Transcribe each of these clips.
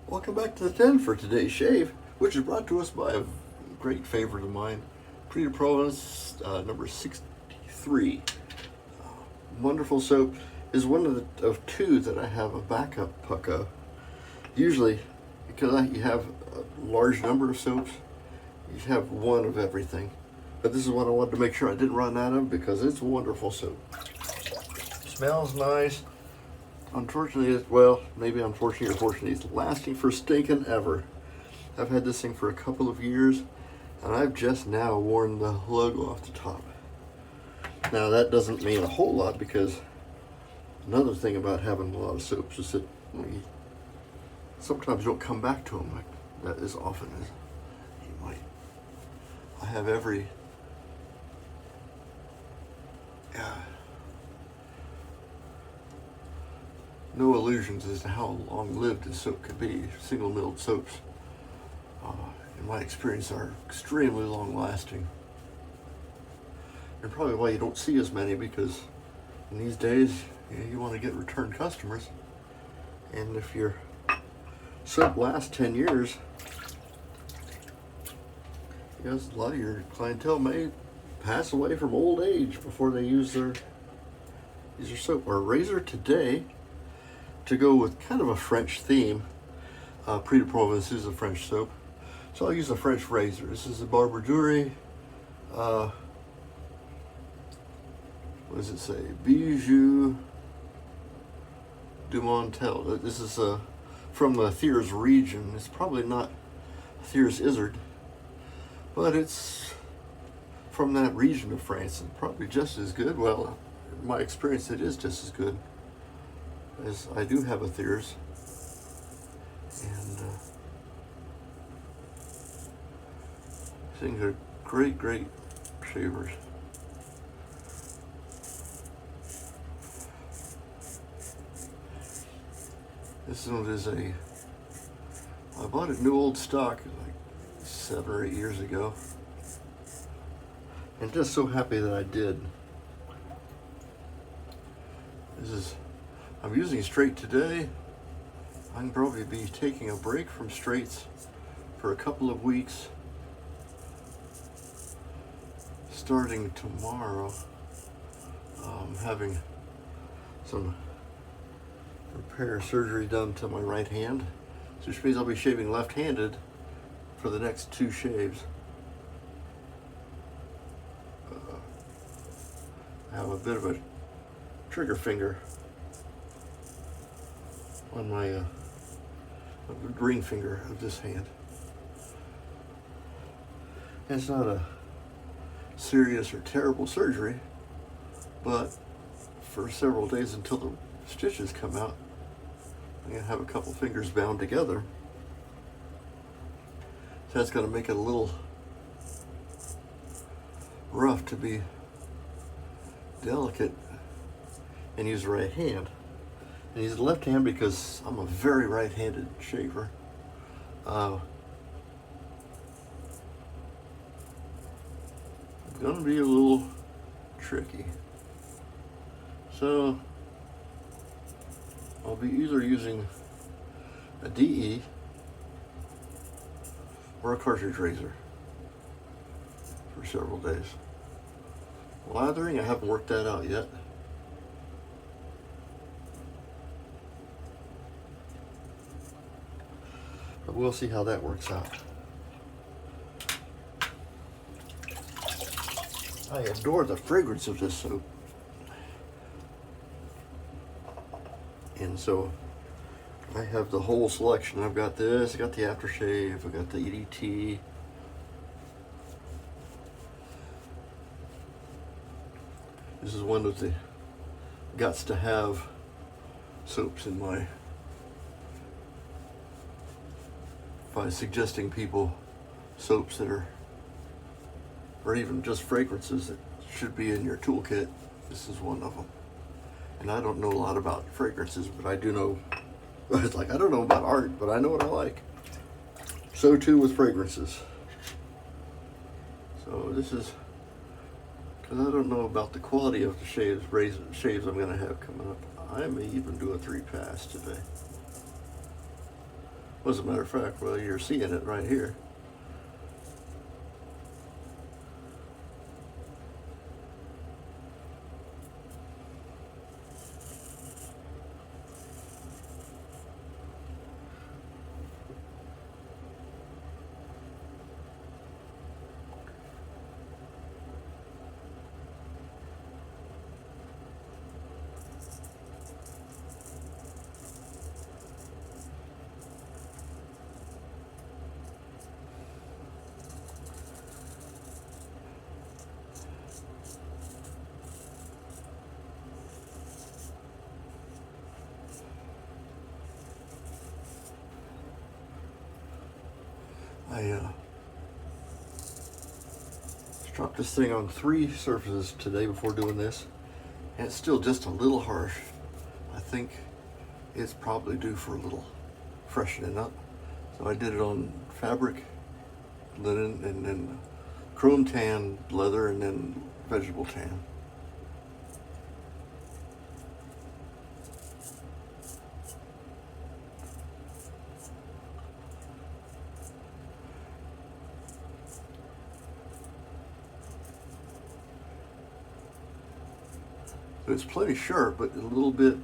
Welcome back to the den for today's shave, which is brought to us by a great favorite of mine, Provence number 63. Wonderful soap. Is one of two that I have a backup puck of. Usually, because you have a large number of soaps, you have one of everything. But this is one I wanted to make sure I didn't run out of because it's wonderful soap. Smells nice. Unfortunately, well, maybe unfortunately or fortunately, it's lasting for stinking ever. I've had this thing for a couple of years, and I've just now worn the logo off the top. Now, that doesn't mean a whole lot because another thing about having a lot of soaps is that you sometimes don't come back to them like that as often as you might. I have every no illusions as to how long-lived a soap could be. Single-milled soaps, in my experience, are extremely long-lasting. And probably why you don't see as many, because in these days, you want to get return customers. And if your soap lasts 10 years, a lot of your clientele may pass away from old age before they use their soap. Our razor today, to go with kind of a French theme, Provence is a French soap, so I'll use a French razor. This is a Barber Dury, what does it say? Bijou du Montel. This is from the Thiers region. It's probably not Thiers Izzard, but it's from that region of France and probably just as good. Well, in my experience, it is just as good, as I do have a Thiers, and things are great shavers. This one is I bought it new old stock like 7 or 8 years ago, and just so happy that I did. I'm using straight today. I can probably be taking a break from straights for a couple of weeks. Starting tomorrow, I'm having some repair surgery done to my right hand, which means I'll be shaving left-handed for the next 2 shaves. I have a bit of a trigger finger on my ring finger of this hand. And it's not a serious or terrible surgery, but for several days until the stitches come out, I'm going to have a couple fingers bound together. So that's going to make it a little rough to be delicate and use the right hand. And use the left hand because I'm a very right-handed shaver. It's gonna be a little tricky. So I'll be either using a DE or a cartridge razor for several days. Lathering, I haven't worked that out yet. But we'll see how that works out. I adore the fragrance of this soap. And so I have the whole selection. I've got this, I got the aftershave, I got the EDT. This is one of the guts to have soaps in my, by suggesting people soaps that are, or even just fragrances that should be in your toolkit. This is one of them. And I don't know a lot about fragrances, but I do know, it's like, I don't know about art, but I know what I like. So too with fragrances. So this is, because I don't know about the quality of the shaves I'm going to have coming up. I may even do a 3-pass today. Well, as a matter of fact, well, you're seeing it right here. I dropped this thing on 3 surfaces today before doing this, and it's still just a little harsh. I think it's probably due for a little freshening up. So I did it on fabric, linen, and then chrome tan leather, and then vegetable tan. So it's plenty sharp, but a little bit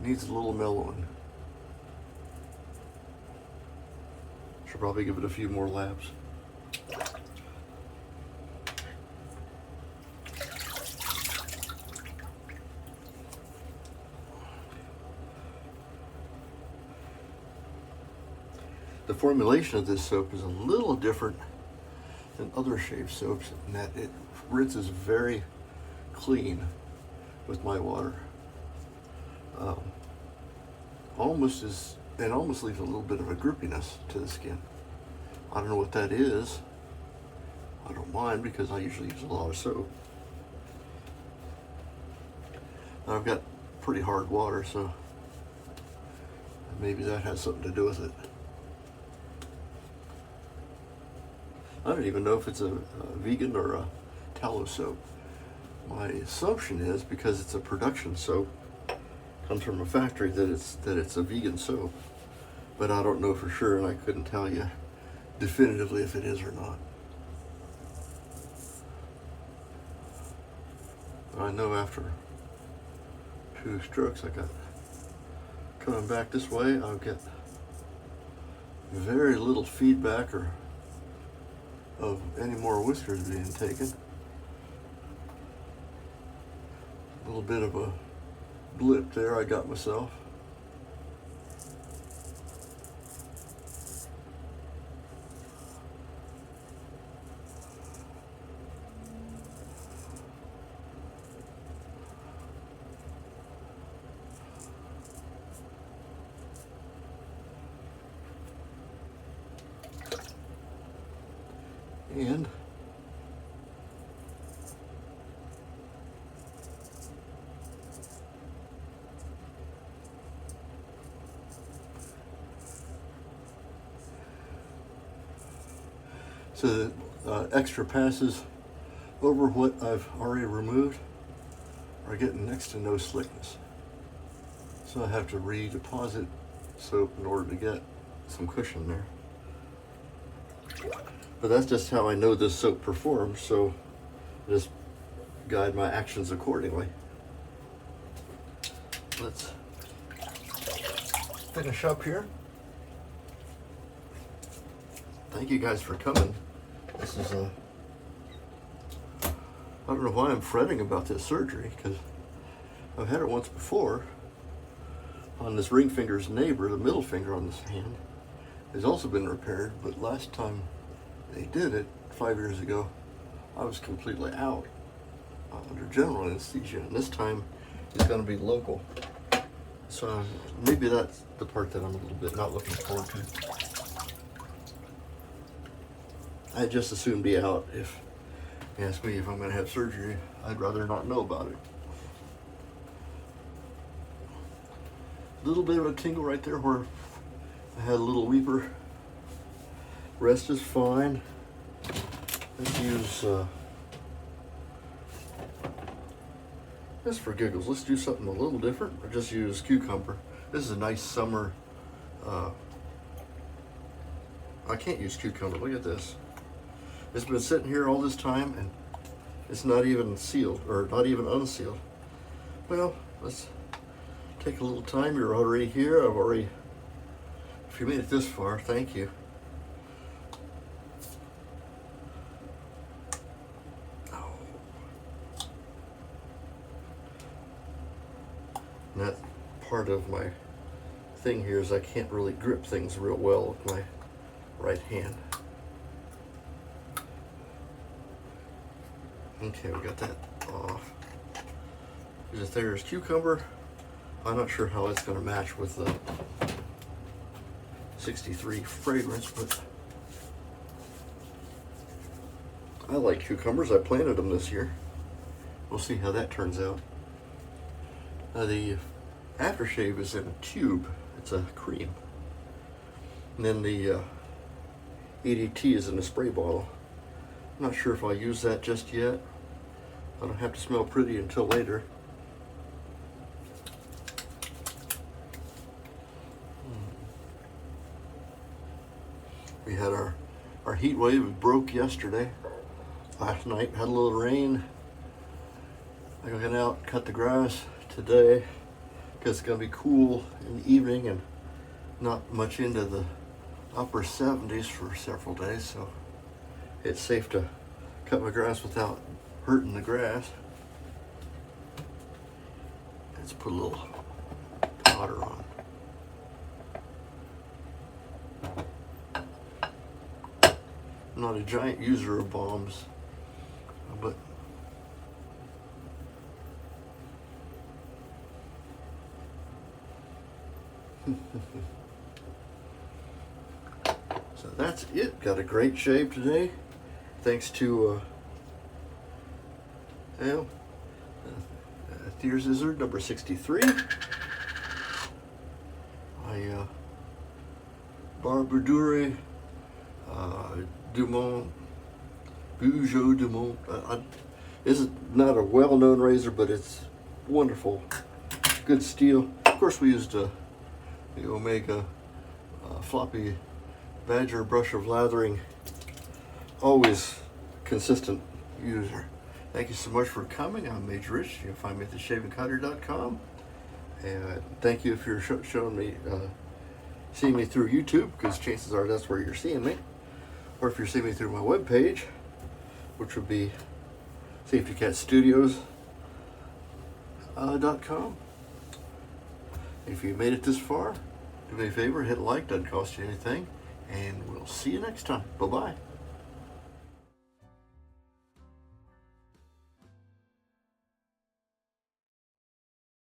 needs a little mellowing. Should probably give it a few more laps. The formulation of this soap is a little different than other shave soaps in that it rinses very clean with my water. Almost leaves a little bit of a grippiness to the skin. I don't know what that is. I don't mind because I usually use a lot of soap. And I've got pretty hard water, so maybe that has something to do with it. I don't even know if it's a vegan or a tallow soap. My assumption is because it's a production soap, comes from a factory, that it's a vegan soap. But I don't know for sure, and I couldn't tell you definitively if it is or not. But I know after 2 strokes, I got coming back this way, I'll get very little feedback or of any more whiskers being taken. A little bit of a blip there I got myself. And so the extra passes over what I've already removed are getting next to no slickness. So I have to redeposit soap in order to get some cushion there. But that's just how I know this soap performs, so I just guide my actions accordingly. Let's finish up here. Thank you guys for coming. This is I don't know why I'm fretting about this surgery, because I've had it once before on this ring finger's neighbor. The middle finger on this hand has also been repaired, but last time they did it 5 years ago, I was completely out under general anesthesia, and this time it's going to be local. So maybe that's the part that I'm a little bit not looking forward to. I'd just as soon be out. If you ask me if I'm going to have surgery, I'd rather not know about it. A little bit of a tingle right there where I had a little weeper. Rest is fine. Let's use, just for giggles, let's do something a little different. Or just use cucumber. This is a nice summer. I can't use cucumber. Look at this. It's been sitting here all this time and it's not even sealed, or not even unsealed. Well, let's take a little time. You're already here. If you made it this far, thank you. Oh. And that part of my thing here is I can't really grip things real well with my right hand. Okay, we got that off. There's cucumber. I'm not sure how it's going to match with the 63 fragrance, but I like cucumbers. I planted them this year. We'll see how that turns out. The aftershave is in a tube. It's a cream. And then the EDT is in a spray bottle. I'm not sure if I'll use that just yet. I don't have to smell pretty until later. We had our heat wave. It broke yesterday. Last night had a little rain. I went out, cut the grass today because it's going to be cool in the evening and not much into the upper 70s for several days, so it's safe to cut my grass without hurting the grass. Let's put a little powder on. I'm not a giant user of balms, but so that's it. Got a great shave today, thanks to Thier Scissor number 63. Barbadure Dumont, Bugeaud Dumont. This is not a well-known razor, but it's wonderful, good steel. Of course, we used the Omega floppy Badger brush of lathering. Always consistent user. Thank you so much for coming. I'm Major Rich. You can find me at theshavingcutter.com. And thank you if you're seeing me through YouTube, because chances are that's where you're seeing me. Or if you're seeing me through my webpage, which would be safetycatstudios.com. If you made it this far, do me a favor, hit like, doesn't cost you anything, and we'll see you next time. Bye-bye.